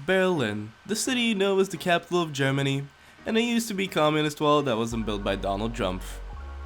Berlin. The city you know is the capital of Germany, and it used to be communist wall that wasn't built by Donald Trump.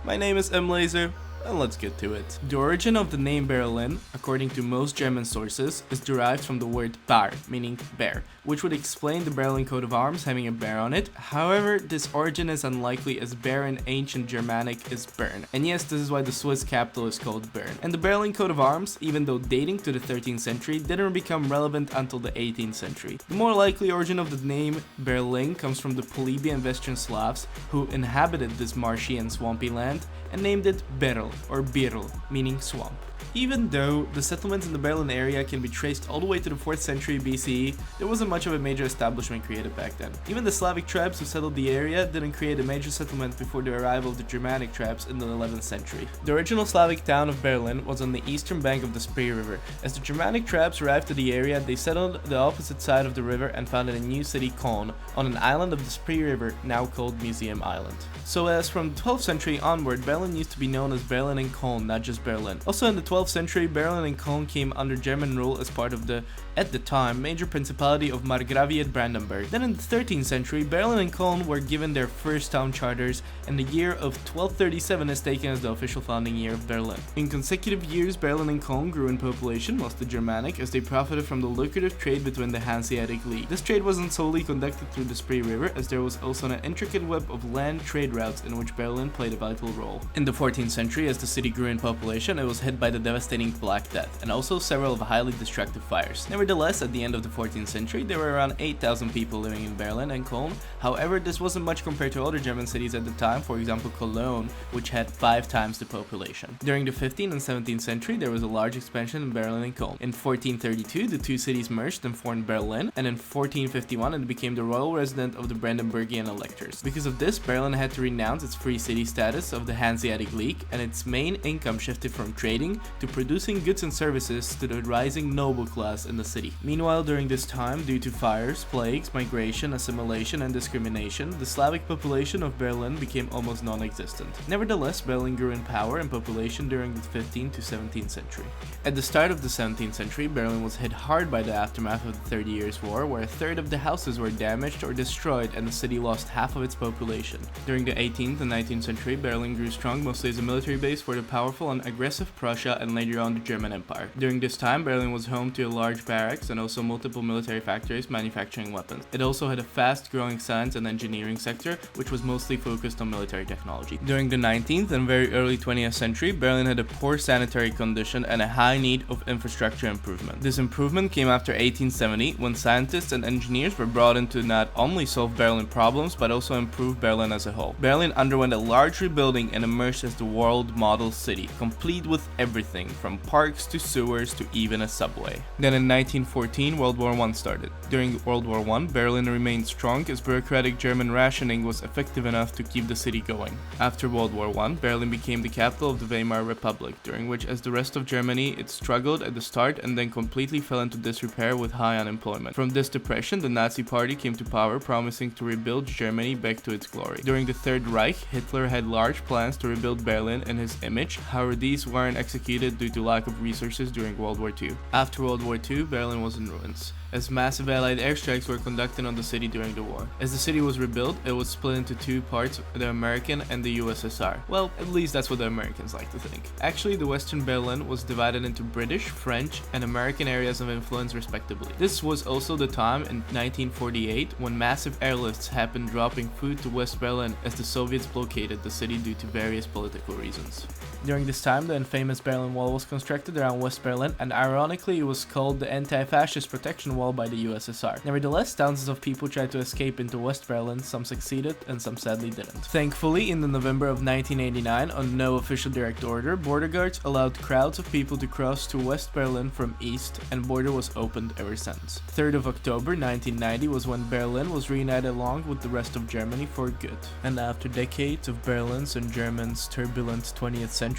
My name is M. Laser, and let's get to it. The origin of the name Berlin, according to most German sources, is derived from the word Bar, meaning bear, which would explain the Berlin coat of arms having a bear on it. However, this origin is unlikely as bear in ancient Germanic is Bern. And yes, this is why the Swiss capital is called Bern. And the Berlin coat of arms, even though dating to the 13th century, didn't become relevant until the 18th century. The more likely origin of the name Berlin comes from the plebeian Western Slavs who inhabited this marshy and swampy land and named it Berl or Birl, meaning swamp. Even though the settlements in the Berlin area can be traced all the way to the 4th century BCE, there wasn't much of a major establishment created back then. Even the Slavic tribes who settled the area didn't create a major settlement before the arrival of the Germanic tribes in the 11th century. The original Slavic town of Berlin was on the eastern bank of the Spree River. As the Germanic tribes arrived to the area, they settled the opposite side of the river and founded a new city, Koln, on an island of the Spree River, now called Museum Island. So as from the 12th century onward, Berlin used to be known as Berlin and Koln, not just Berlin. Also in the 12th century, Berlin and Koln came under German rule as part of the, at the time, major principality of Margraviate Brandenburg. Then in the 13th century, Berlin and Koln were given their first town charters, and the year of 1237 is taken as the official founding year of Berlin. In consecutive years, Berlin and Koln grew in population, mostly Germanic, as they profited from the lucrative trade between the Hanseatic League. This trade wasn't solely conducted through the Spree River, as there was also an intricate web of land trade routes in which Berlin played a vital role. In the 14th century, as the city grew in population, it was hit by the devastating Black Death, and also several highly destructive fires. Nevertheless, at the end of the 14th century, there were around 8,000 people living in Berlin and Cologne. However, this wasn't much compared to other German cities at the time, for example Cologne, which had 5 times the population. During the 15th and 17th century, there was a large expansion in Berlin and Cologne. In 1432, the two cities merged and formed Berlin, and in 1451 it became the royal resident of the Brandenburgian electors. Because of this, Berlin had to renounce its free city status of the Hanseatic League, and its main income shifted from trading to producing goods and services to the rising noble class in the city. Meanwhile, during this time, due to fires, plagues, migration, assimilation, and discrimination, the Slavic population of Berlin became almost non-existent. Nevertheless, Berlin grew in power and population during the 15th to 17th century. At the start of the 17th century, Berlin was hit hard by the aftermath of the 30 Years' War, where a third of the houses were damaged or destroyed and the city lost half of its population. During the 18th and 19th century, Berlin grew strong mostly as a military base for the powerful and aggressive Prussia and later on the German Empire. During this time, Berlin was home to a large barracks and also multiple military factories manufacturing weapons. It also had a fast-growing science and engineering sector, which was mostly focused on military technology. During the 19th and very early 20th century, Berlin had a poor sanitary condition and a high need of infrastructure improvement. This improvement came after 1870, when scientists and engineers were brought in to not only solve Berlin problems, but also improve Berlin as a whole. Berlin underwent a large rebuilding and emerged as the world model city, complete with everything from parks to sewers to even a subway. Then in 1914, World War I started. During World War I, Berlin remained strong as bureaucratic German rationing was effective enough to keep the city going. After World War I, Berlin became the capital of the Weimar Republic, during which, as the rest of Germany, it struggled at the start and then completely fell into disrepair with high unemployment. From this depression, the Nazi Party came to power, promising to rebuild Germany back to its glory. During the Third Reich, Hitler had large plans to rebuild Berlin in his image, however these weren't executed due to lack of resources during World War II. After World War II, Berlin was in ruins, as massive Allied airstrikes were conducted on the city during the war. As the city was rebuilt, it was split into two parts, the American and the USSR. Well, at least that's what the Americans like to think. Actually, the Western Berlin was divided into British, French, and American areas of influence respectively. This was also the time in 1948 when massive airlifts happened dropping food to West Berlin as the Soviets blockaded the city due to various political reasons. During this time, the infamous Berlin Wall was constructed around West Berlin, and ironically it was called the Anti-Fascist Protection Wall by the USSR. Nevertheless, thousands of people tried to escape into West Berlin, some succeeded and some sadly didn't. Thankfully, in the November of 1989, on no official direct order, border guards allowed crowds of people to cross to West Berlin from east, and border was opened ever since. 3rd of October 1990 was when Berlin was reunited along with the rest of Germany for good. And after decades of Berlin's and Germany's turbulent 20th century,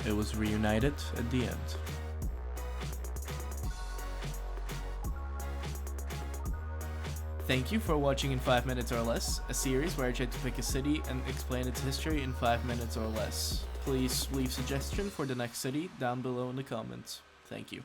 it was reunited at the end. Thank you for watching in 5 minutes or less, a series where I try to pick a city and explain its history in 5 minutes or less. Please leave suggestion for the next city down below in the comments. Thank you.